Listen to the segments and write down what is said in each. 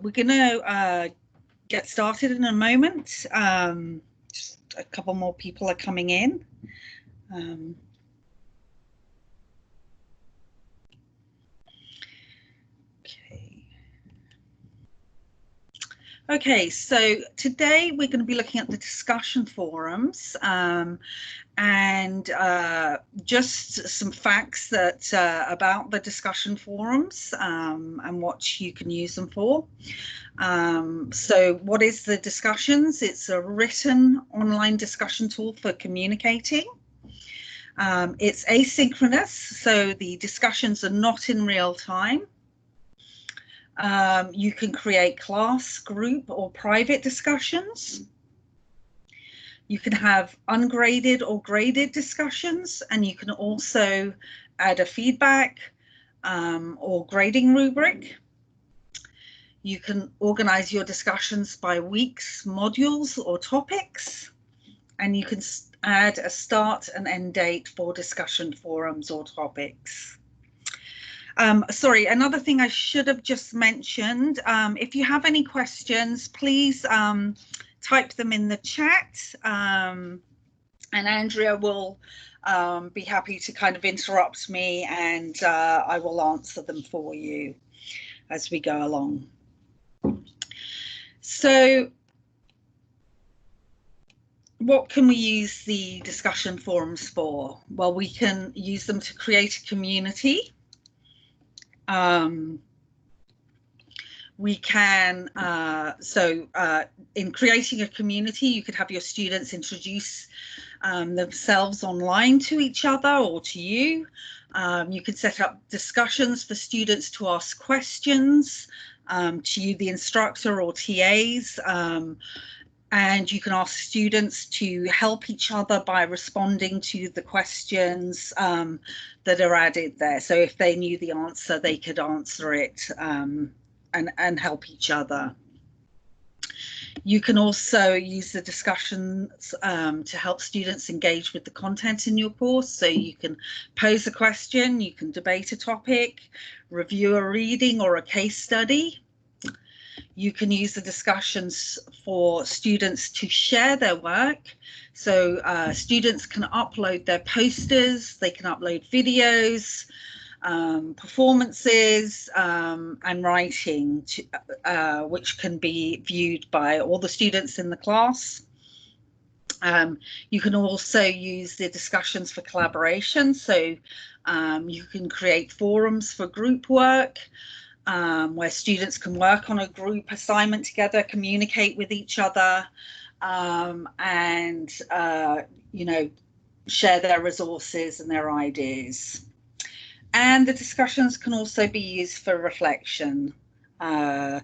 we're going to get started in a moment. Just a couple more people are coming in. Okay, so today we're going to be looking at the discussion forums and just some facts that about the discussion forums and what you can use them for. So what is the discussions? It's a written online discussion tool for communicating. It's asynchronous, so the discussions are not in real time. You can create class, group, or private discussions. You can have ungraded or graded discussions, and you can also add a feedback or grading rubric. You can organize your discussions by weeks, modules, or topics, and you can add a start and end date for discussion forums or topics. Sorry, another thing I should have just mentioned, if you have any questions, please type them in the chat, and Andrea will be happy to kind of interrupt me, and I will answer them for you as we go along. So what can we use the discussion forums for? Well, we can use them to create a community. We can, in creating a community, you could have your students introduce themselves online to each other or to you. You could set up discussions for students to ask questions to you, the instructor or TAs. And you can ask students to help each other by responding to the questions that are added there. So if they knew the answer, they could answer it and help each other. You can also use the discussions to help students engage with the content in your course. So you can pose a question, you can debate a topic, review a reading or a case study. You can use the discussions for students to share their work. So students can upload their posters, they can upload videos, performances, and writing, which can be viewed by all the students in the class. You can also use the discussions for collaboration. So you can create forums for group work, where students can work on a group assignment together, communicate with each other, and you know, share their resources and their ideas. And the discussions can also be used for reflection.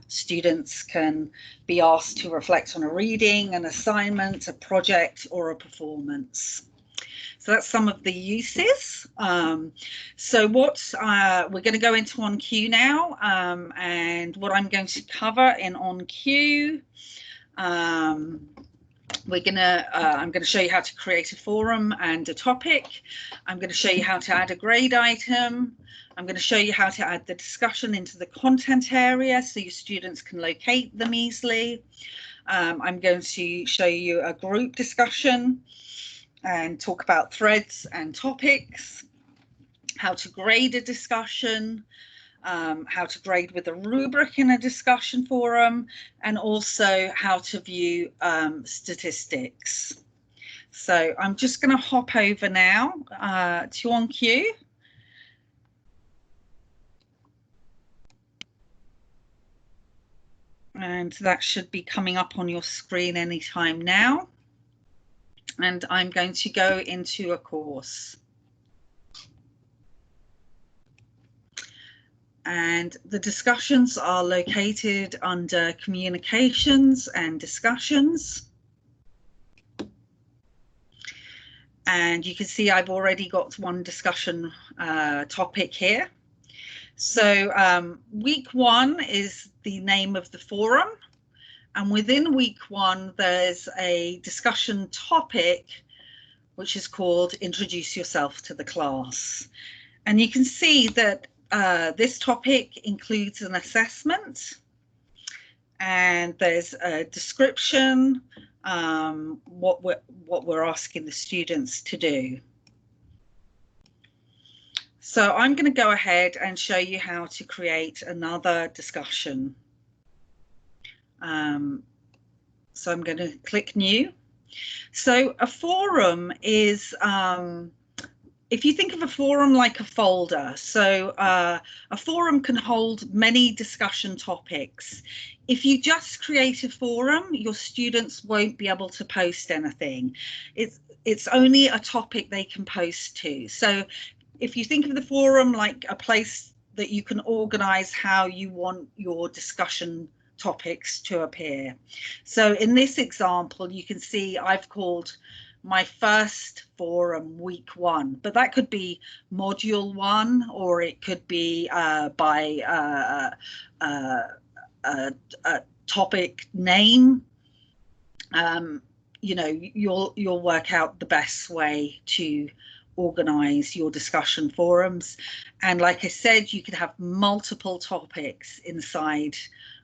Students can be asked to reflect on a reading, an assignment, a project, or a performance. So that's some of the uses. So what we're going to go into onQ now, and what I'm going to cover in onQ. I'm going to show you how to create a forum and a topic. I'm going to show you how to add a grade item. I'm going to show you how to add the discussion into the content area so your students can locate them easily. I'm going to show you a group discussion and talk about threads and topics, how to grade a discussion, how to grade with a rubric in a discussion forum, and also how to view statistics. So I'm just going to hop over now to onQ. And that should be coming up on your screen anytime now. And I'm going to go into a course. And the discussions are located under communications and discussions. And you can see I've already got one discussion topic here. So week 1 is the name of the forum. And within week 1, there's a discussion topic, which is called Introduce Yourself to the Class. And you can see that this topic includes an assessment. and there's a description, what we're asking the students to do. So I'm going to go ahead and show you how to create another discussion. So I'm going to click New. So a forum is, if you think of a forum like a folder, so a forum can hold many discussion topics. If you just create a forum, your students won't be able to post anything. It's only a topic they can post to. So if you think of the forum like a place that you can organize how you want your discussion topics to appear. So in this example, you can see I've called my first forum week 1, but that could be module 1, or it could be by a topic name. You know, you'll work out the best way to organize your discussion forums. And like I said, you could have multiple topics inside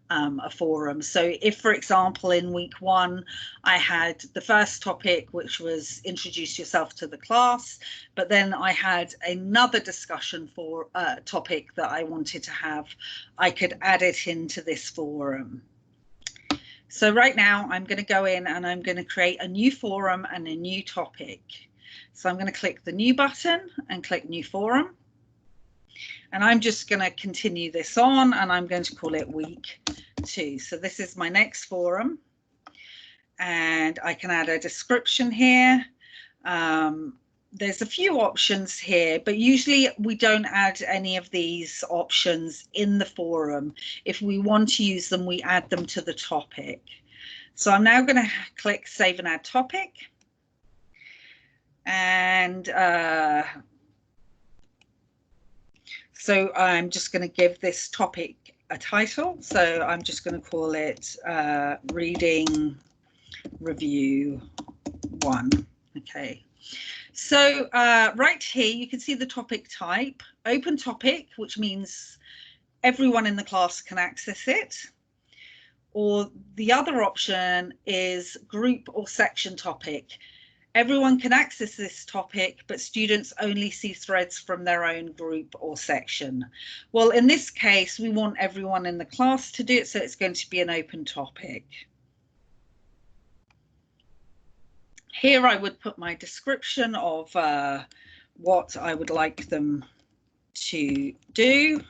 a forum. So if, for example, in week 1, I had the first topic, which was introduce yourself to the class, but then I had another discussion for topic that I wanted to have, I could add it into this forum. So right now I'm going to go in and I'm going to create a new forum and a new topic. So I'm going to click the new button and click new forum. And I'm just going to continue this on, and I'm going to call it week 2. So this is my next forum, and I can add a description here. There's a few options here, but usually we don't add any of these options in the forum. If we want to use them, we add them to the topic. So I'm now going to click Save and Add Topic. And so I'm just going to give this topic a title. So I'm just going to call it Reading Review 1. Okay. So right here, you can see the topic type, open topic, which means everyone in the class can access it. Or the other option is group or section topic. Everyone can access this topic, but students only see threads from their own group or section. Well, in this case, we want everyone in the class to do it, so it's going to be an open topic. Here I would put my description of what I would like them to do.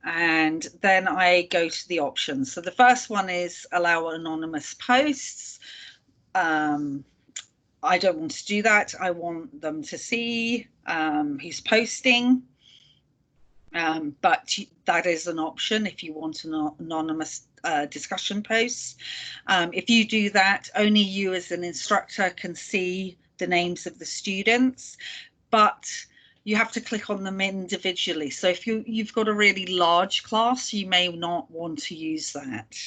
And then I go to the options. So the first one is allow anonymous posts. I don't want to do that. I want them to see who's posting. But that is an option if you want an anonymous discussion posts. If you do that, only you as an instructor can see the names of the students, but you have to click on them individually. So if you've got a really large class, you may not want to use that.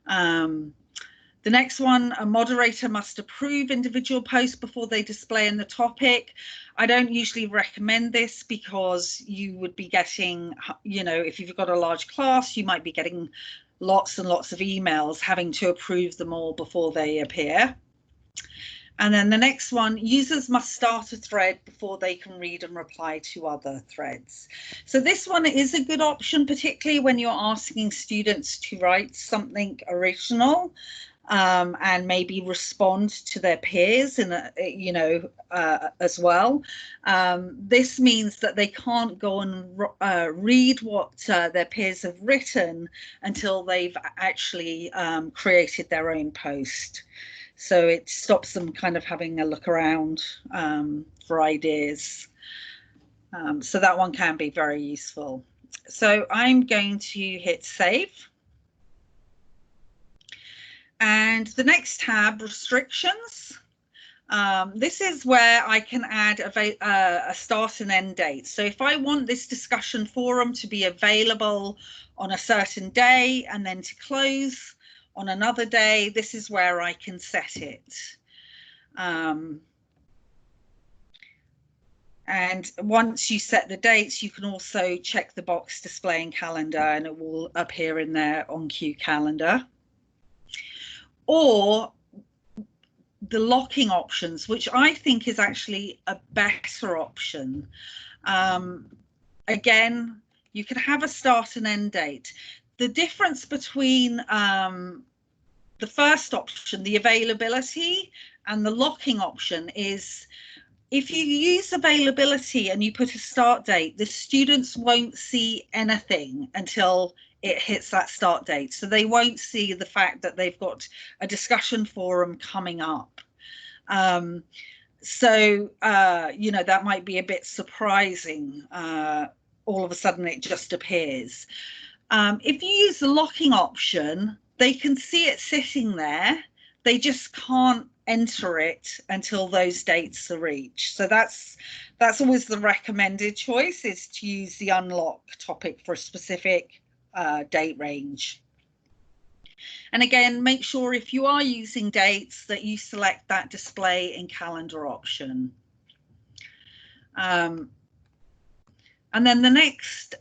The next one, a moderator must approve individual posts before they display in the topic. I don't usually recommend this because you would be getting, you know, if you've got a large class, you might be getting lots and lots of emails having to approve them all before they appear. And then the next one, users must start a thread before they can read and reply to other threads. So this one is a good option, particularly when you're asking students to write something original and maybe respond to their peers in a, you know, as well. This means that they can't go and read what their peers have written until they've actually created their own post. So it stops them kind of having a look around for ideas. So that one can be very useful. So I'm going to hit save. And the next tab, restrictions. This is where I can add a start and end date. So if I want this discussion forum to be available on a certain day and then to close on another day, this is where I can set it. And once you set the dates, you can also check the box display in calendar and it will appear in their onQ calendar. Or the locking options, which I think is actually a better option. Again, you can have a start and end date. The difference between the first option, the availability, and the locking option is if you use availability and you put a start date, the students won't see anything until it hits that start date. So they won't see the fact that they've got a discussion forum coming up. So, you know, that might be a bit surprising. All of a sudden it just appears. If you use the locking option, they can see it sitting there. They just can't enter it until those dates are reached. So that's always the recommended choice, is to use the unlock topic for a specific date range. And again, make sure if you are using dates that you select that display in calendar option. And then the next,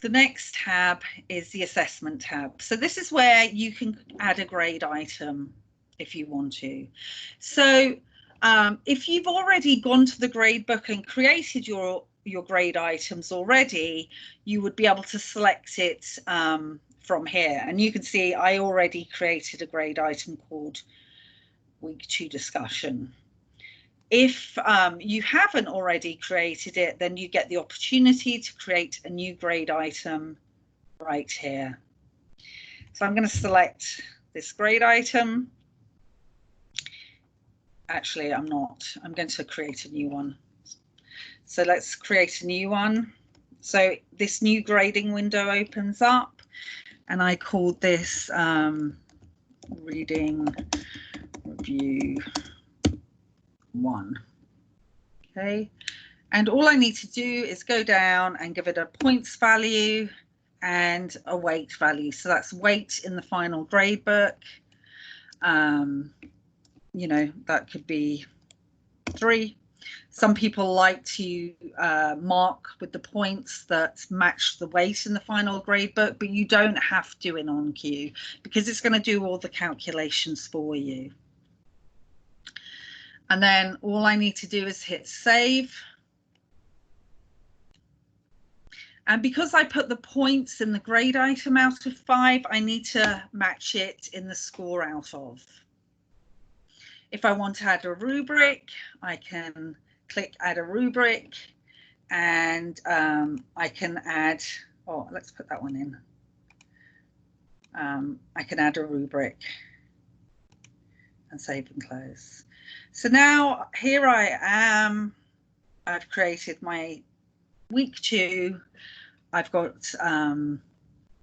the next tab is the assessment tab. So this is where you can add a grade item if you want to. So if you've already gone to the gradebook and created your grade items already, you would be able to select it from here. And you can see I already created a grade item called Week 2 Discussion. If you haven't already created it, then you get the opportunity to create a new grade item right here. So I'm going to select this grade item. Actually, I'm not. I'm going to create a new one. So let's create a new one. So this new grading window opens up, and I called this Reading Review 1. Okay, and all I need to do is go down and give it a points value and a weight value. So that's weight in the final grade book. You know, that could be 3. Some people like to mark with the points that match the weight in the final grade book, but you don't have to in onQ because it's going to do all the calculations for you. And then all I need to do is hit save. And because I put the points in the grade item out of 5, I need to match it in the score out of. If I want to add a rubric, I can click add a rubric, and I can add, oh, let's put that one in. I can add a rubric and save and close. So now here I am. I've created my week 2. I've got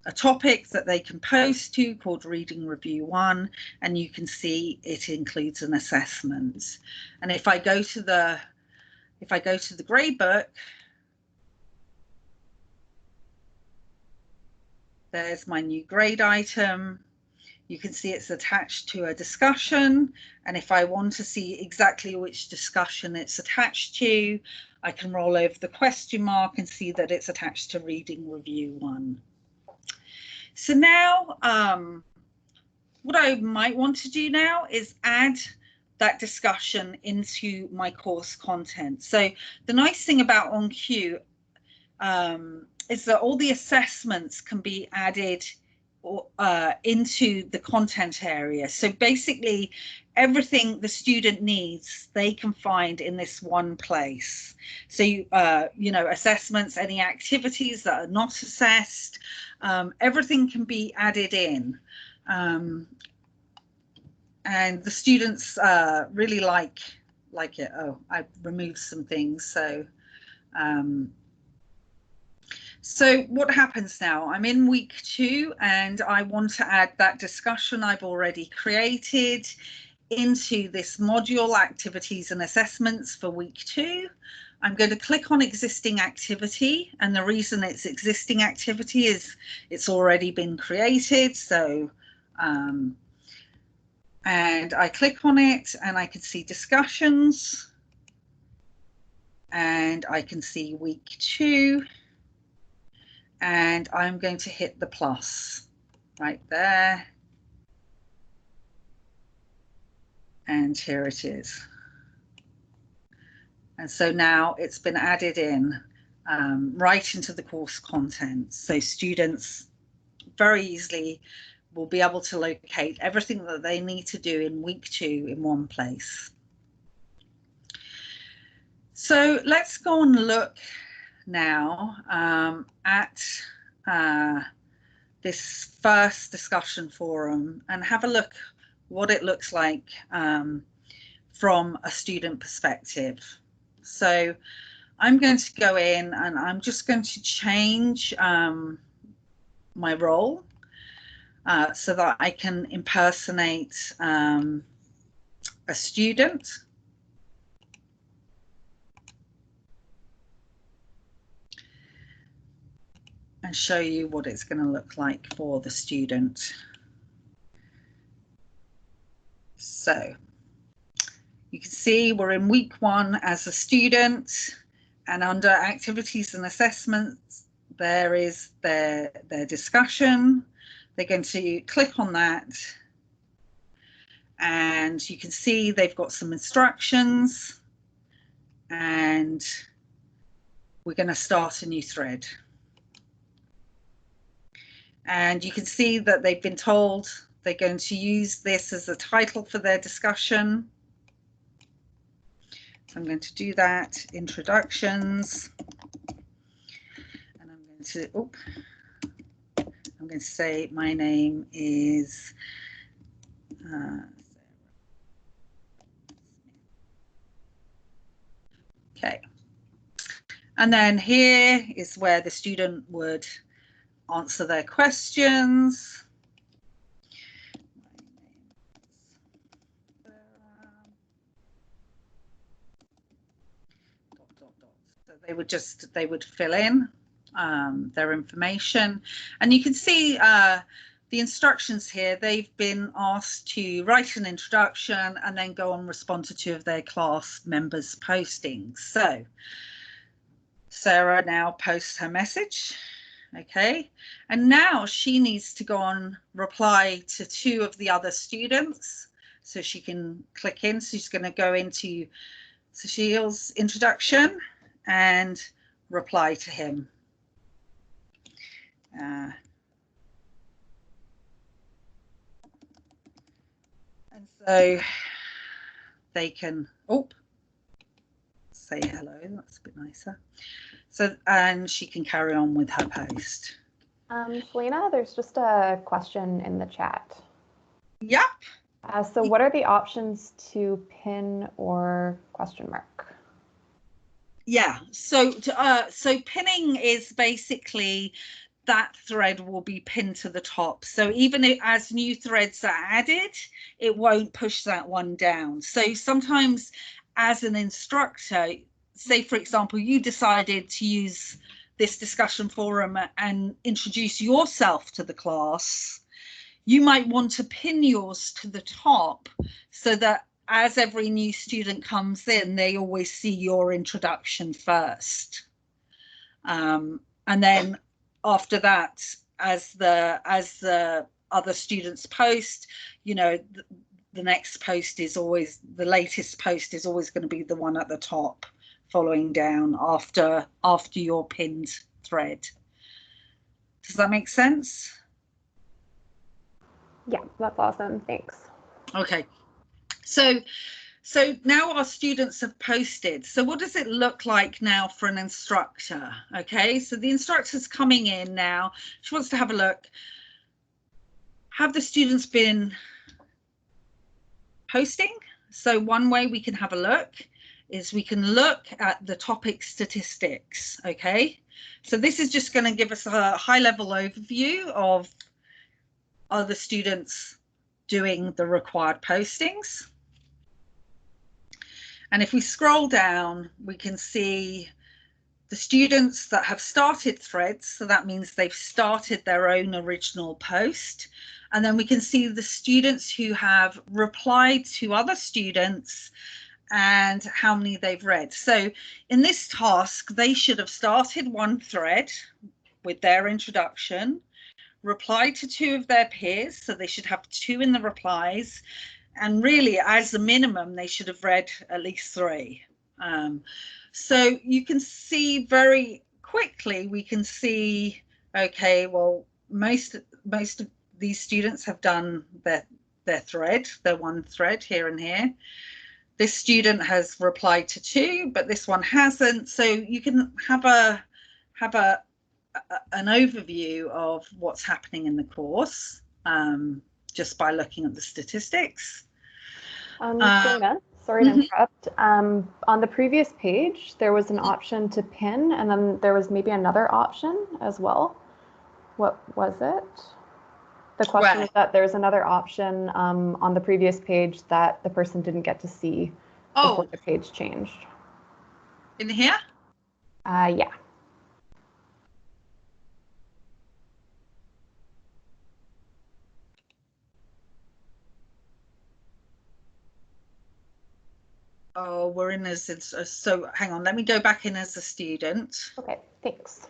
a topic that they can post to called Reading Review 1, and you can see it includes an assessment. And if I go to the gradebook, there's my new grade item. You can see it's attached to a discussion, and if I want to see exactly which discussion it's attached to, I can roll over the question mark and see that it's attached to Reading Review 1. So now what I might want to do now is add that discussion into my course content. So the nice thing about onQ is that all the assessments can be added into the content area. So basically everything the student needs, they can find in this one place. So you know, assessments, any activities that are not assessed, everything can be added in. And the students really like it. Oh, I've removed some things. So what happens now? I'm in week 2 and I want to add that discussion I've already created into this module, activities and assessments for week 2. I'm going to click on existing activity, and the reason it's existing activity is it's already been created. So and I click on it and I can see discussions, and I can see week 2, and I'm going to hit the plus right there, and here it is. And so now it's been added in right into the course content, so students very easily will be able to locate everything that they need to do in week 2 in one place. So let's go and look now at this first discussion forum and have a look what it looks like from a student perspective. So I'm going to go in and I'm just going to change my role so that I can impersonate a student. And show you what it's going to look like for the student. So you can see we're in week 1 as a student, and under activities and assessments, there is their discussion. They're going to click on that, and you can see they've got some instructions, and we're going to start a new thread. And you can see that they've been told they're going to use this as a title for their discussion. So I'm going to do that, introductions. And I'm going to say my name is okay. And then here is where the student would answer their questions. So they would fill in their information, and you can see the instructions here. They've been asked to write an introduction and then go and respond to 2 of their class members' postings. So Sarah now posts her message. Okay, and now she needs to go on reply to 2 of the other students, so she can click in. So she's going to go into Sushil's introduction and reply to him. And so they can say hello. That's a bit nicer. So, and she can carry on with her post. Selina, there's just a question in the chat. Yep. So what are the options to pin or question mark? Yeah, so pinning is basically that thread will be pinned to the top. So even as new threads are added, it won't push that one down. So sometimes as an instructor, say, for example, you decided to use this discussion forum and introduce yourself to the class, you might want to pin yours to the top so that as every new student comes in, they always see your introduction first. And then after that, as the other students post, you know, the next post is always, the latest post is always going to be the one at the top, following down after your pinned thread. Does that make sense? Yeah, that's awesome. Thanks. Okay. So now our students have posted. So what does it look like now for an instructor? Okay, so the instructor's coming in now. She wants to have a look. Have the students been posting? So one way we can have a look is we can look at the topic statistics. Okay, so this is just going to give us a high-level overview of other students doing the required postings. And if we scroll down, we can see the students that have started threads. So that means they've started their own original post. And then we can see the students who have replied to other students and how many they've read. So in this task, they should have started one thread with their introduction, replied to 2 of their peers, so they should have 2 in the replies, and really, as a minimum, they should have read at least 3. So you can see very quickly, we can see, okay, well, most of these students have done their thread, their one thread here and here. This student has replied to 2, but this one hasn't. So you can have an overview of what's happening in the course just by looking at the statistics. Selina, sorry to interrupt. On the previous page, there was an option to pin, and then there was maybe another option as well. What was it? The question was that there's another option on the previous page that the person didn't get to see before the page changed. In here? Yeah. Oh, we're in as so hang on, let me go back in as a student. Okay, thanks.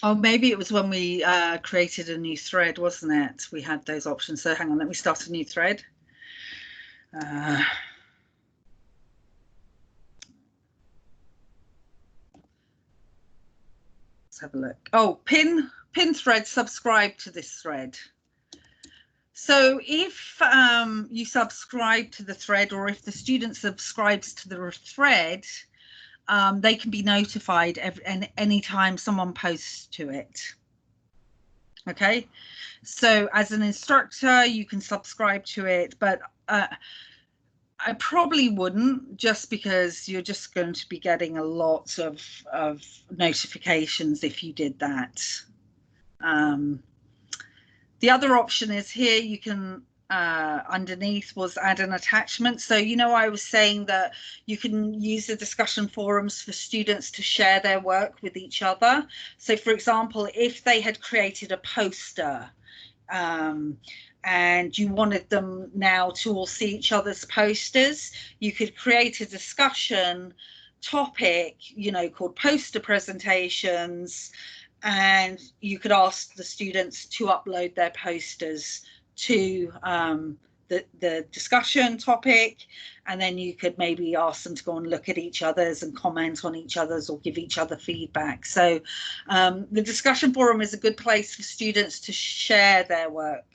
Oh, maybe it was when we created a new thread, wasn't it? We had those options. So hang on, let me start a new thread. Let's have a look. Oh, pin thread, subscribe to this thread. So if you subscribe to the thread, or if the student subscribes to the thread, they can be notified anytime someone posts to it. Okay, so as an instructor, you can subscribe to it, but I probably wouldn't, just because you're just going to be getting a lot of notifications if you did that. The other option is here, you can underneath was add an attachment. So, you know, I was saying that you can use the discussion forums for students to share their work with each other. So, for example, if they had created a poster and you wanted them now to all see each other's posters, you could create a discussion topic, you know, called poster presentations, and you could ask the students to upload their posters to the discussion topic, and then you could maybe ask them to go and look at each other's and comment on each other's or give each other feedback. So the discussion forum is a good place for students to share their work.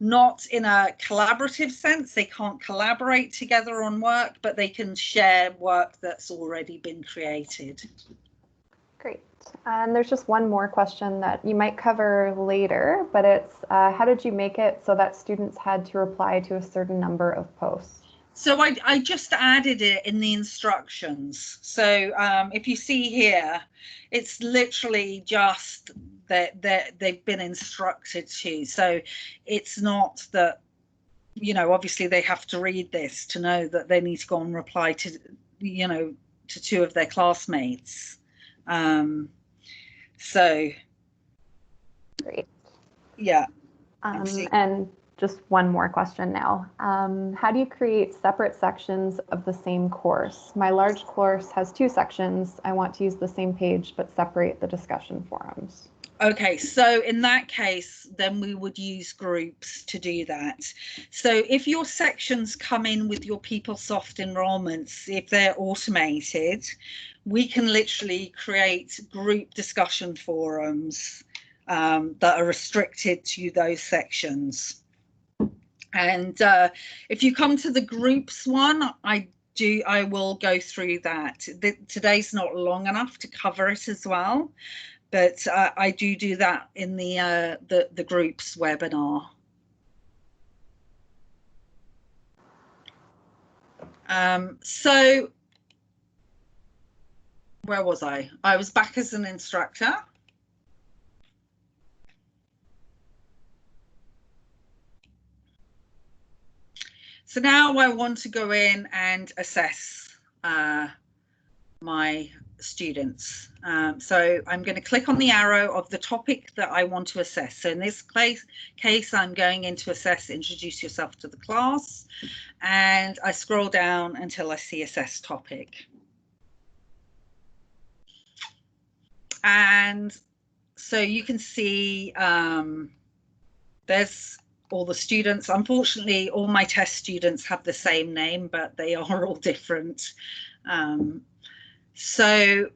Not in a collaborative sense, they can't collaborate together on work, but they can share work that's already been created. Great. And there's just one more question that you might cover later, but it's how did you make it so that students had to reply to a certain number of posts? So I just added it in the instructions. So if you see here, it's literally just that they've been instructed to. So it's not that, you know, obviously they have to read this to know that they need to go and reply to, you know, to 2 of their classmates. So great. Yeah. And just one more question now. How do you create separate sections of the same course? My large course has 2 sections. I want to use the same page, but separate the discussion forums. Okay, so in that case, then we would use groups to do that. So if your sections come in with your PeopleSoft enrollments, if they're automated, we can literally create group discussion forums that are restricted to those sections. And if you come to the groups one, I will go through that. Today's not long enough to cover it as well, but I do that in the groups webinar. So where was I? I was back as an instructor. So now I want to go in and assess my students. So I'm going to click on the arrow of the topic that I want to assess. So in this case, I'm going in to assess, introduce yourself to the class, and I scroll down until I see assess topic. And so you can see there's all the students. Unfortunately, all my test students have the same name, but they are all different. So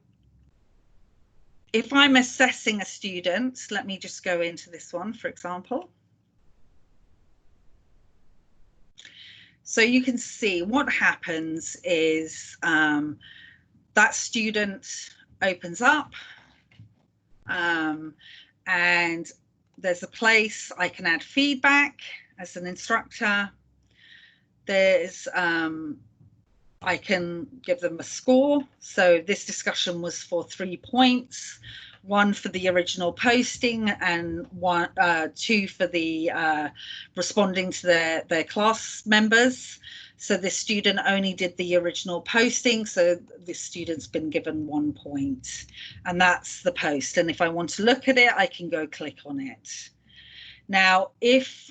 if I'm assessing a student, let me just go into this one, for example. So you can see what happens is that student opens up and there's a place I can add feedback as an instructor. There's I can give them a score. So this discussion was for 3 points, 1 for the original posting and 2 for the responding to their class members. So this student only did the original posting, so this student's been given 1 point, and that's the post. And if I want to look at it, I can go click on it. Now, if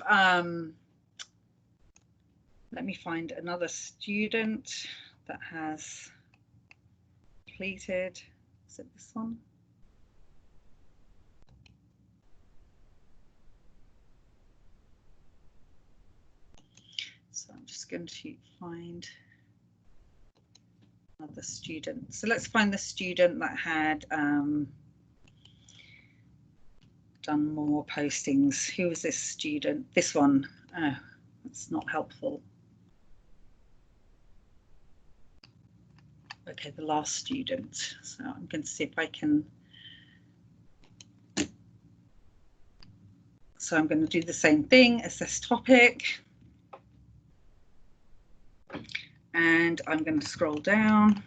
let me find another student that has completed. Is it this one? So I'm just going to find another student. So let's find the student that had done more postings. Who was this student? This one. Oh, that's not helpful. Okay, the last student. So I'm going to see if I can. So I'm going to do the same thing, assess topic. And I'm going to scroll down.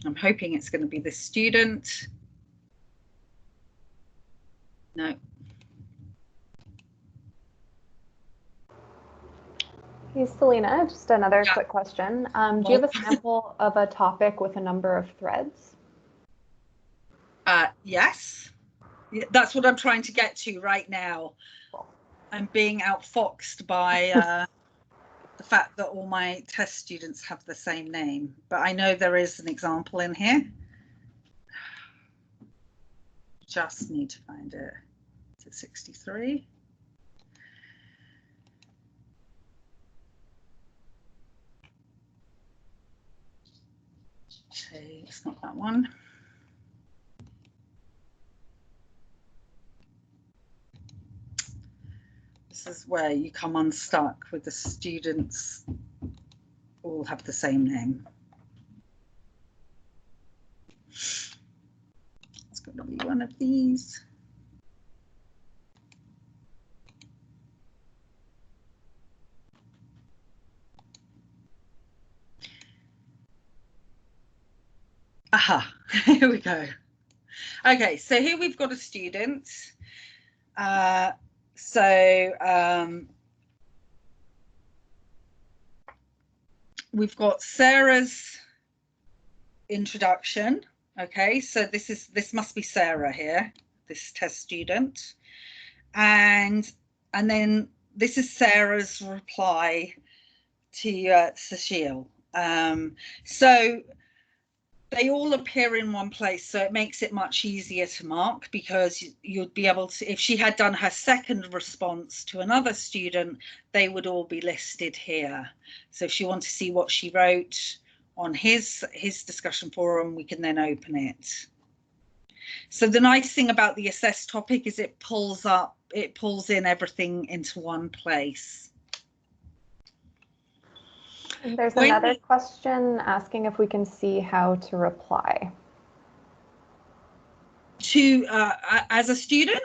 I'm hoping it's going to be this student. No. Hey, Selina, just another quick question. Do you have a sample of a topic with a number of threads? Yes. That's what I'm trying to get to right now. I'm being outfoxed by the fact that all my test students have the same name, but I know there is an example in here. Just need to find it. Is it 63? Okay, it's not that one. This is where you come unstuck with the students all have the same name. It's going to be one of these. Aha, here we go. Okay, so here we've got a student. We've got Sarah's introduction. Okay, so this must be Sarah here, this test student, and then this is Sarah's reply to Cecile. So they all appear in one place, so it makes it much easier to mark, because you'd be able to, if she had done her second response to another student, they would all be listed here. So if you want to see what she wrote on his discussion forum, we can then open it. So the nice thing about the assess topic is it pulls in everything into one place. There's another question asking if we can see how to reply. To as a student?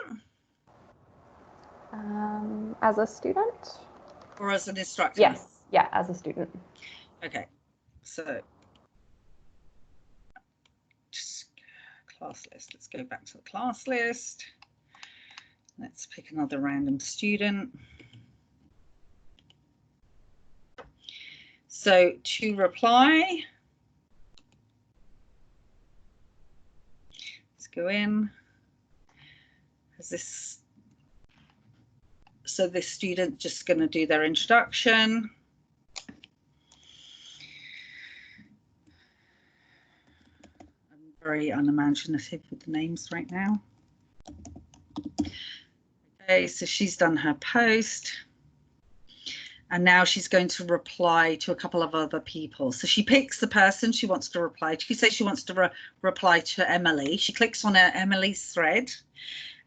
As a student? Or as an instructor? Yes, yeah, as a student. Okay, so just class list. Let's go back to the class list. Let's pick another random student. So to reply, let's go in. So this student just going to do their introduction. I'm very unimaginative with the names right now. Okay, so she's done her post. And now she's going to reply to a couple of other people. So she picks the person she wants to reply to. She says she wants to reply to Emily. She clicks on Emily's thread.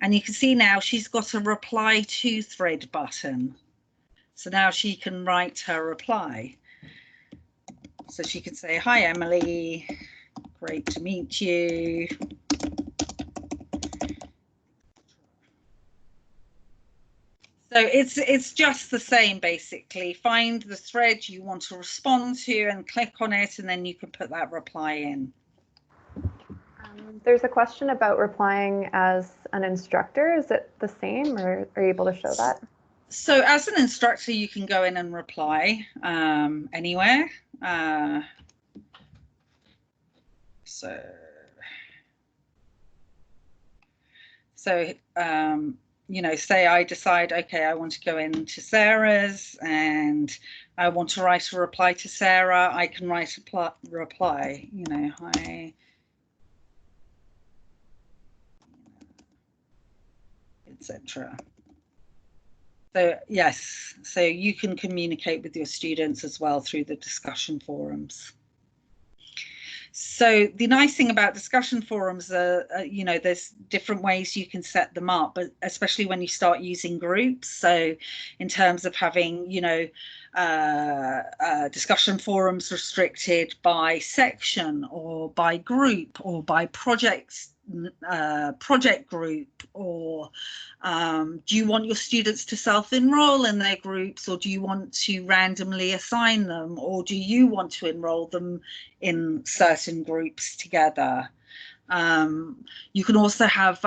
And you can see now she's got a reply to thread button. So now she can write her reply. So she can say, hi, Emily. Great to meet you. So it's just the same, basically. Find the thread you want to respond to and click on it, and then you can put that reply in. There's a question about replying as an instructor. Is it the same, or are you able to show that? So as an instructor, you can go in and reply anywhere. You know, say I decide, okay, I want to go into Sarah's and I want to write a reply to Sarah. I can write a reply, you know, hi, etc. So yes, so you can communicate with your students as well through the discussion forums. So the nice thing about discussion forums are, you know, there's different ways you can set them up, but especially when you start using groups. So in terms of having, you know, discussion forums restricted by section or by group or by project group, or do you want your students to self-enroll in their groups, or do you want to randomly assign them, or do you want to enroll them in certain groups together? You can also have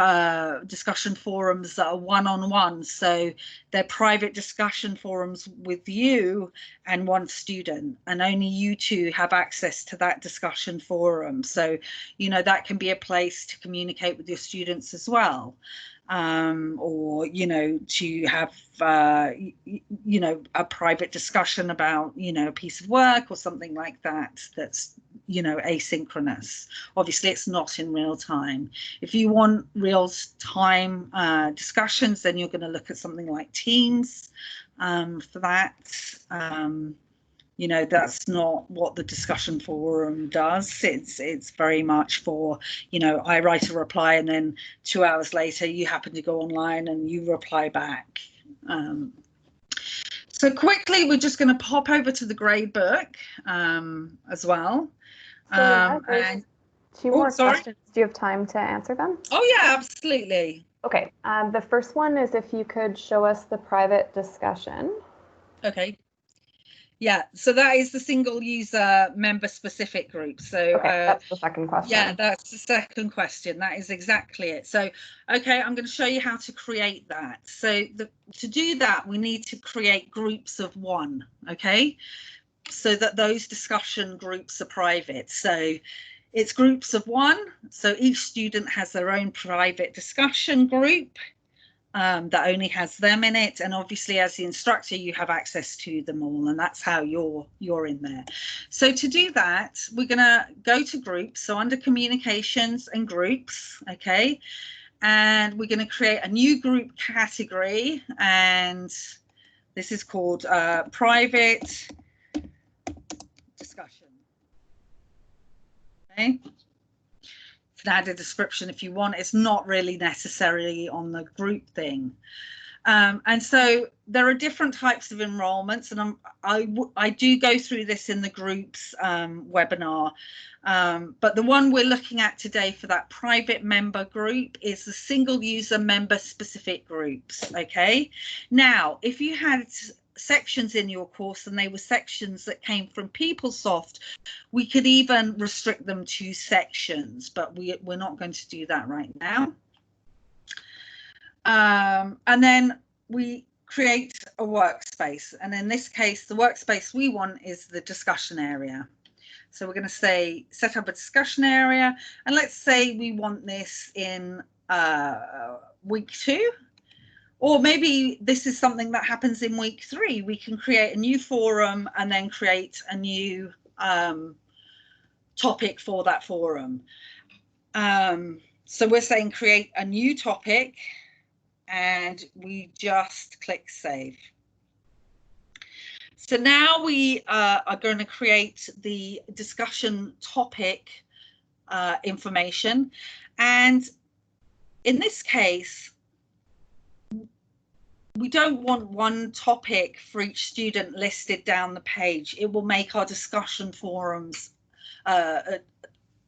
discussion forums that are one-on-one, so they're private discussion forums with you and one student, and only you two have access to that discussion forum. So, you know, that can be a place to communicate with your students as well. Or, you know, to have, you know, a private discussion about, you know, a piece of work or something like that, that's, you know, asynchronous. Obviously, it's not in real time. If you want real time discussions, then you're going to look at something like Teams for that. You know, that's not what the discussion forum does. It's very much for, you know, I write a reply and then 2 hours later you happen to go online and you reply back. So quickly, we're just going to pop over to the grade book as well. And two more questions. Do you have time to answer them? Oh, yeah, absolutely. Okay. The first one is if you could show us the private discussion. Okay. Yeah, so that is the single user member specific group. So okay, that's the second question. Yeah, that's the second question. That is exactly it. So, okay, I'm going to show you how to create that. So to do that, we need to create groups of one, okay? So that those discussion groups are private. So it's groups of one. So each student has their own private discussion group. That only has them in it, and obviously as the instructor you have access to them all, and that's how you're in there. So to do that, we're going to go to groups, so under communications and groups, okay, and we're going to create a new group category, and this is called private discussion. Okay, can add a description if you want. It's not really necessarily on the group thing. And so there are different types of enrollments, and I do go through this in the groups webinar. But the one we're looking at today for that private member group is the single user member specific groups. Okay. Now, if you had sections in your course and they were sections that came from PeopleSoft, we could even restrict them to sections, but we're not going to do that right now. And then we create a workspace, and in this case the workspace we want is the discussion area. So we're going to say set up a discussion area, and let's say we want this in week 2, or maybe this is something that happens in week 3. We can create a new forum and then create a new topic for that forum. So we're saying create a new topic, and we just click save. So now we are going to create the discussion topic information, and in this case we don't want one topic for each student listed down the page. It will make our discussion forums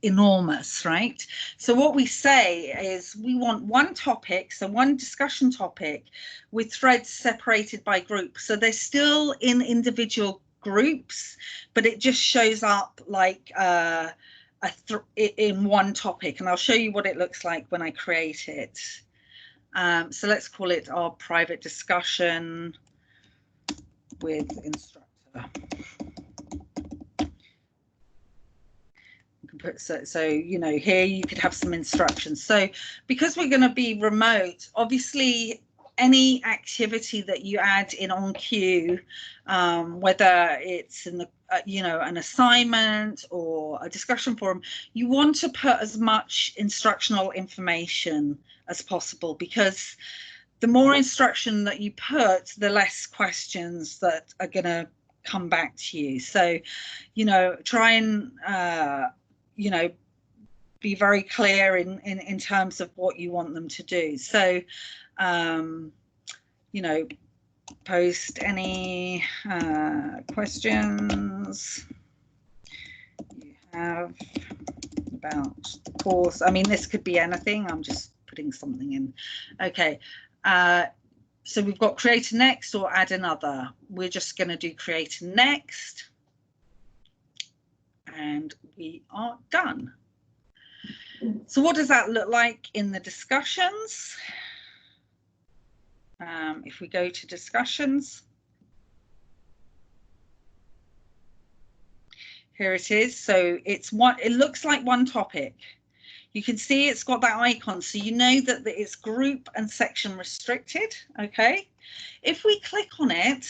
enormous, right? So what we say is we want one topic, so one discussion topic with threads separated by group. So they're still in individual groups, but it just shows up like in one topic, and I'll show you what it looks like when I create it. So let's call it our private discussion with instructor. So you know, here you could have some instructions. So because we're going to be remote, obviously any activity that you add in onQ, whether it's in the you know, an assignment or a discussion forum, you want to put as much instructional information as possible, because the more instruction that you put, the less questions that are going to come back to you. So, you know, try and you know, be very clear in terms of what you want them to do. So, you know, post any questions you have about the course. I mean, this could be anything. I'm just putting something in. Okay. So we've got create a next or add another. We're just going to do create a next. And we are done. So what does that look like in the discussions? If we go to discussions, here it is. So it's one, it looks like one topic. You can see it's got that icon, so you know that it's group and section restricted. Okay, if we click on it,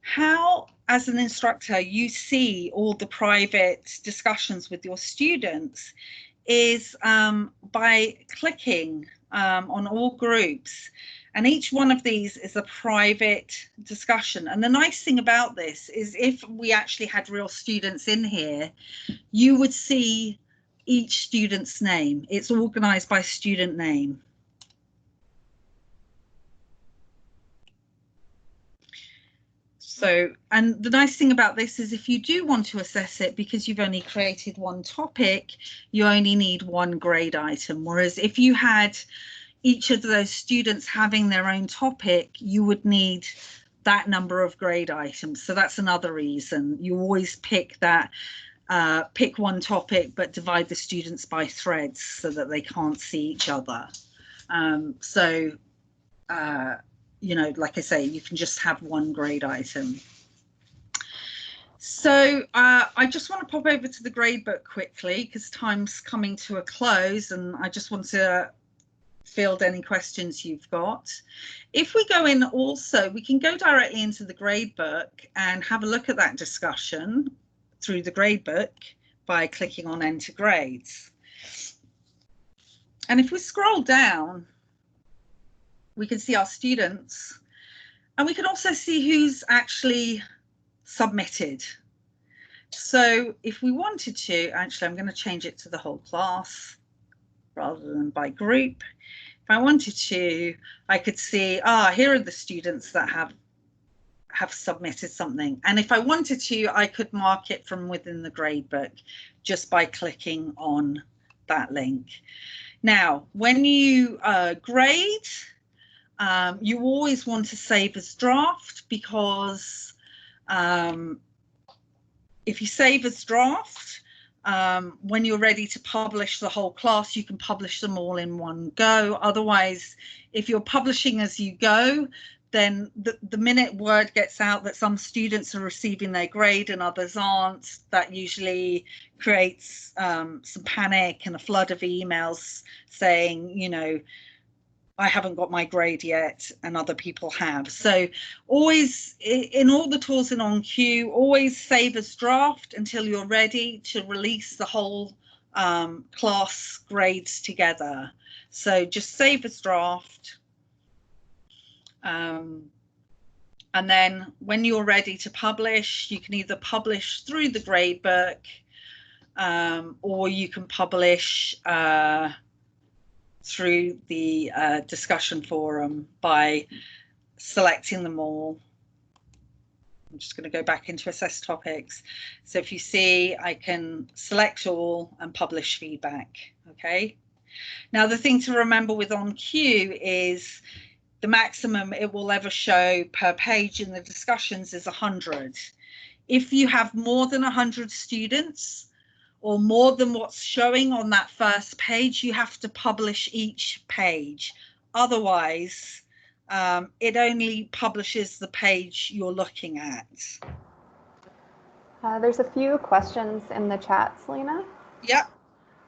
how as an instructor you see all the private discussions with your students is by clicking on all groups, and each one of these is a private discussion. And the nice thing about this is if we actually had real students in here, you would see each student's name. It's organized by student name. So, and the nice thing about this is if you do want to assess it, because you've only created one topic, you only need one grade item. Whereas if you had each of those students having their own topic, you would need that number of grade items. So that's another reason. You always pick that, pick one topic, but divide the students by threads so that they can't see each other. You know, like I say, you can just have one grade item. So I just want to pop over to the gradebook quickly because time's coming to a close, and I just want to field any questions you've got. If we go in also, we can go directly into the gradebook and have a look at that discussion through the gradebook by clicking on Enter Grades. And if we scroll down, we can see our students, and we can also see who's actually submitted. So if we wanted to, actually, I'm going to change it to the whole class rather than by group. If I wanted to, I could see, here are the students that have submitted something. And if I wanted to, I could mark it from within the gradebook just by clicking on that link. Now, when you grade, You always want to save as draft, because if you save as draft, when you're ready to publish the whole class, you can publish them all in one go. Otherwise, if you're publishing as you go, then the minute word gets out that some students are receiving their grade and others aren't, that usually creates some panic and a flood of emails saying, you know, I haven't got my grade yet and other people have. So always, in all the tools in onQ, always save as draft until you're ready to release the whole class grades together. So just save as draft. And then when you're ready to publish, you can either publish through the gradebook, or you can publish through the discussion forum by selecting them all. I'm just going to go back into assess topics. So if you see, I can select all and publish feedback. Okay. Now the thing to remember with onQ is the maximum it will ever show per page in the discussions is 100. If you have more than 100 students, or more than what's showing on that first page, you have to publish each page. Otherwise, it only publishes the page you're looking at. There's a few questions in the chat, Selina. Yep.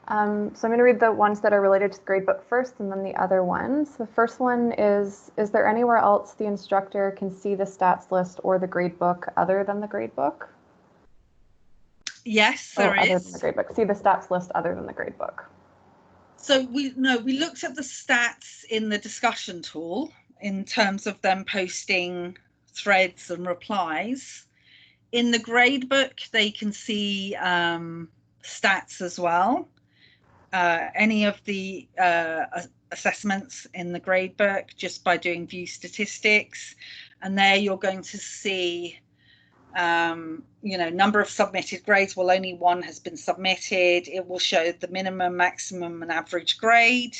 So I'm going to read the ones that are related to the gradebook first, and then the other ones. The first one is there anywhere else the instructor can see the stats list or the gradebook other than the gradebook? Yes, there is. Other than the gradebook. See the stats list other than the gradebook. So we looked at the stats in the discussion tool in terms of them posting threads and replies. In the gradebook, they can see stats as well. Any of the assessments in the gradebook just by doing view statistics, and there you're going to see you know, number of submitted grades. Well, only one has been submitted. It will show the minimum, maximum, and average grade.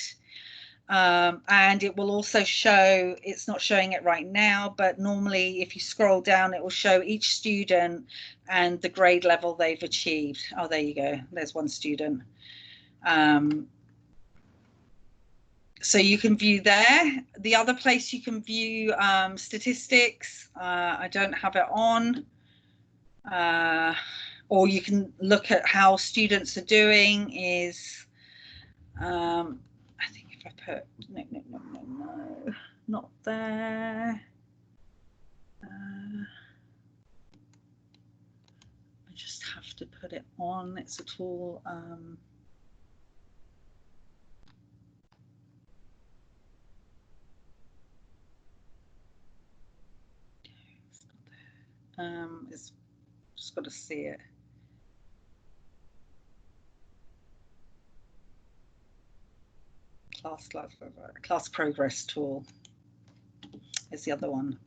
And it will also show, it's not showing it right now, but normally if you scroll down, it will show each student and the grade level they've achieved. Oh, there you go. There's one student. So you can view there. The other place you can view statistics, I don't have it on. Or you can look at how students are doing is, I think if I put, no, not there. I just have to put it on, it's a tool. It's just got to see it. Class progress tool is the other one.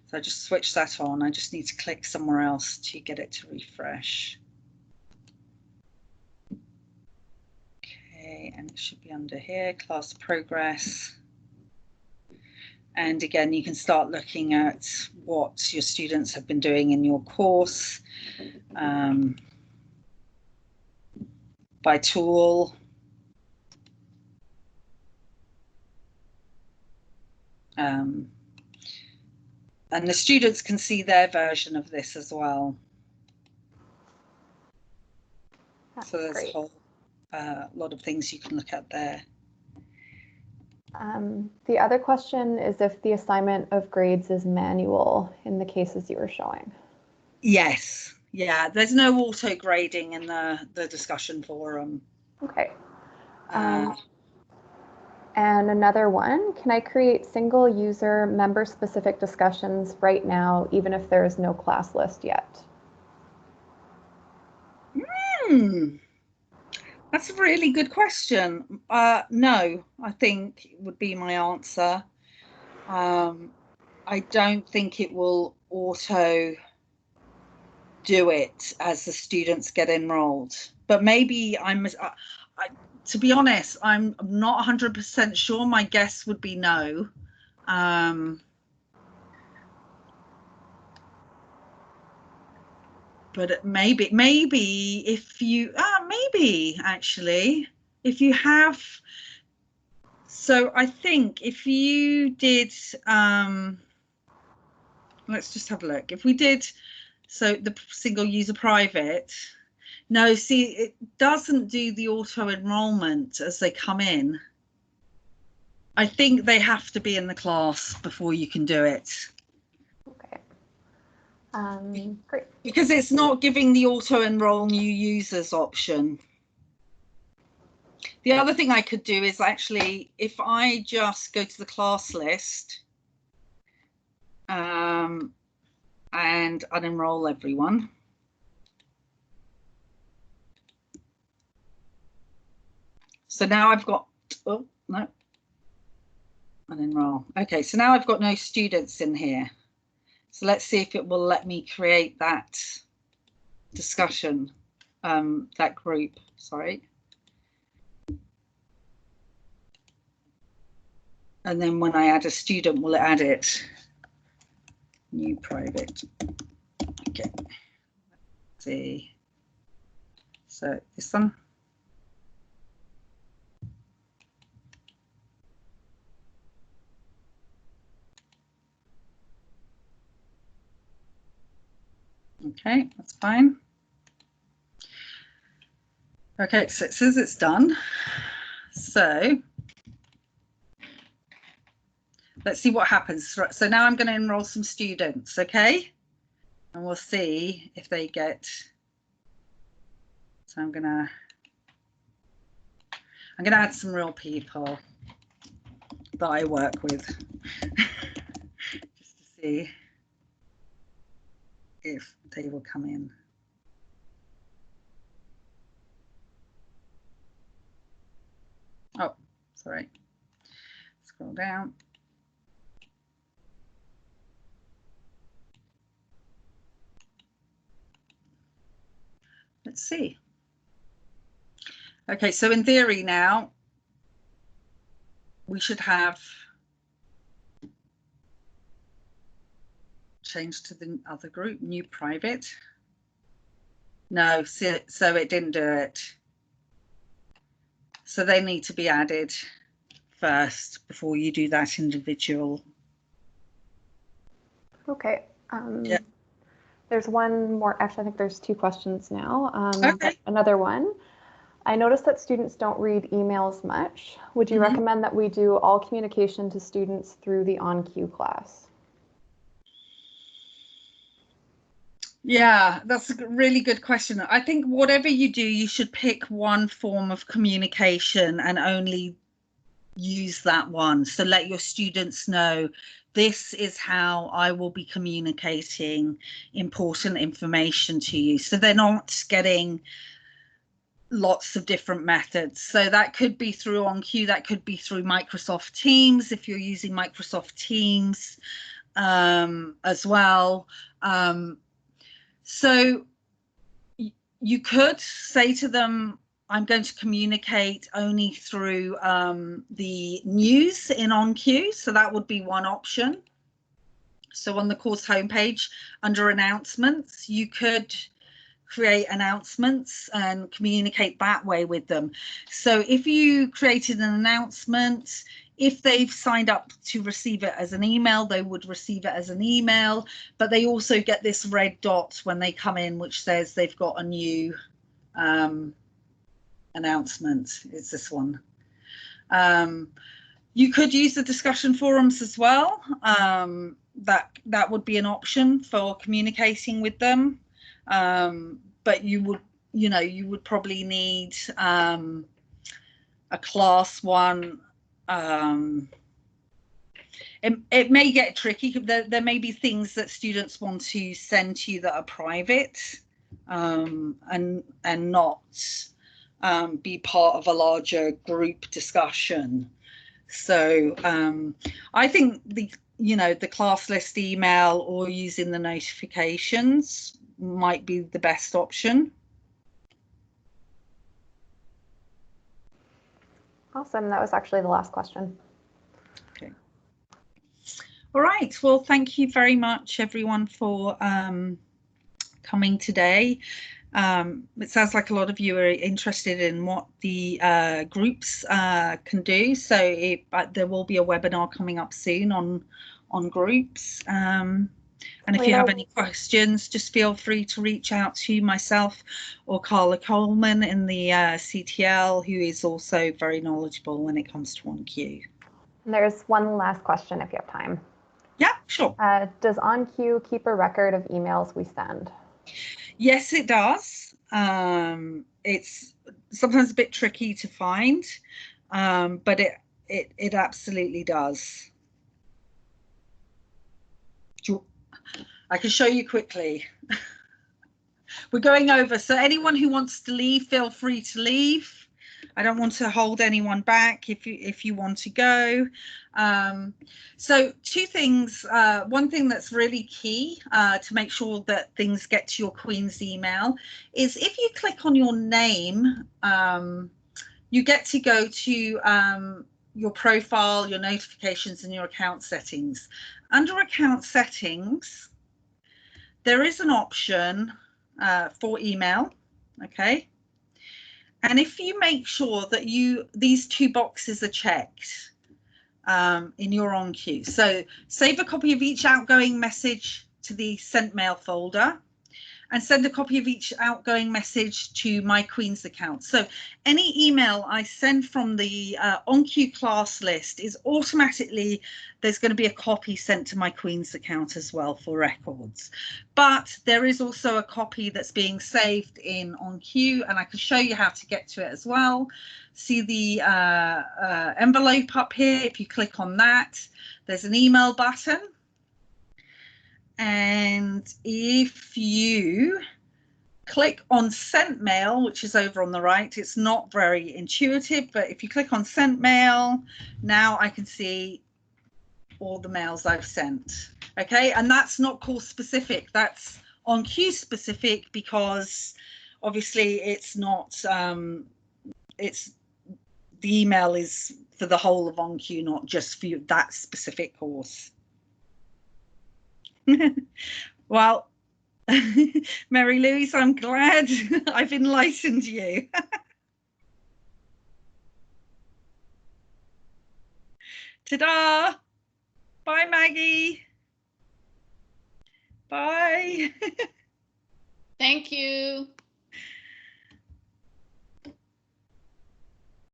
So I just switch that on. I just need to click somewhere else to get it to refresh. Okay, and it should be under here, class progress. And again, you can start looking at what your students have been doing in your course by tool. And the students can see their version of this as well. That's so there's great. a whole lot of things you can look at there. The other question is if the assignment of grades is manual in the cases you were showing. Yes, yeah, there's no auto grading in the discussion forum. Okay. And another one, can I create single user member specific discussions right now, even if there is no class list yet? That's a really good question. No, I think would be my answer. I don't think it will auto do it as the students get enrolled, but maybe to be honest, I'm not 100% sure. My guess would be no. But maybe if you, maybe actually, if you have, so I think if you did, let's just have a look. If we did, so the single user private, no, see, it doesn't do the auto enrollment as they come in. I think they have to be in the class before you can do it. Okay. Great. Because it's not giving the auto enroll new users option. The other thing I could do is actually, if I just go to the class list and unenroll everyone. So now I've got, oh, no, unenroll. Okay, so now I've got no students in here. So let's see if it will let me create that discussion, that group, sorry. And then when I add a student, will it add it? New private. Okay. Let's see. So this one. Okay, that's fine. Okay, so it says it's done. So let's see what happens. So now I'm going to enroll some students, okay? And we'll see if they get, so I'm going to add some real people that I work with just to see if they will come in. Oh, sorry. Scroll down. Let's see. Okay, so in theory now, we should have changed to the other group, new private. No, so it didn't do it. So they need to be added first before you do that individual. Okay. Yeah. There's one more, actually, I think there's two questions now. Okay. Another one. I noticed that students don't read emails much. Would you recommend that we do all communication to students through the onQ class? Yeah, that's a really good question. I think whatever you do, you should pick one form of communication and only use that one. So let your students know this is how I will be communicating important information to you. So they're not getting lots of different methods. So that could be through onQ, that could be through Microsoft Teams if you're using Microsoft Teams as well. So you could say to them, I'm going to communicate only through the news in onQ. So that would be one option. So on the course homepage, under announcements, you could create announcements and communicate that way with them. So if you created an announcement, if they've signed up to receive it as an email, they would receive it as an email, but they also get this red dot when they come in, which says they've got a new announcement. It's this one. You could use the discussion forums as well. That would be an option for communicating with them. But you would probably need a class one. It may get tricky. There may be things that students want to send to you that are private and not be part of a larger group discussion. So I think the class list email or using the notifications might be the best option. Awesome. That was actually the last question. Okay. All right. Well, thank you very much, everyone, for coming today. It sounds like a lot of you are interested in what the groups can do. So there will be a webinar coming up soon on groups. And if you have any questions, just feel free to reach out to myself or Carla Coleman in the CTL, who is also very knowledgeable when it comes to onQ. There's one last question if you have time. Yeah, sure. Does onQ keep a record of emails we send? Yes, it does. It's sometimes a bit tricky to find, but it absolutely does. I can show you quickly. We're going over, so anyone who wants to leave, feel free to leave. I don't want to hold anyone back if you want to go. So two things. One thing that's really key to make sure that things get to your Queen's email is if you click on your name, you get to go to your profile, your notifications, and your account settings. Under account settings, there is an option for email, okay? And if you make sure that these two boxes are checked in your onQ, so save a copy of each outgoing message to the sent mail folder and send a copy of each outgoing message to my Queen's account. So any email I send from the onQ class list is automatically, there's going to be a copy sent to my Queen's account as well for records. But there is also a copy that's being saved in onQ, and I can show you how to get to it as well. See the envelope up here. If you click on that, there's an email button. And if you click on sent mail, which is over on the right, it's not very intuitive, but if you click on sent mail, now I can see all the mails I've sent. Okay, and that's not course specific, that's onQ specific, because obviously it's not, it's the email is for the whole of onQ, not just for that specific course. Well, Mary Louise, I'm glad I've enlightened you. Ta-da! Bye, Maggie. Bye. Thank you.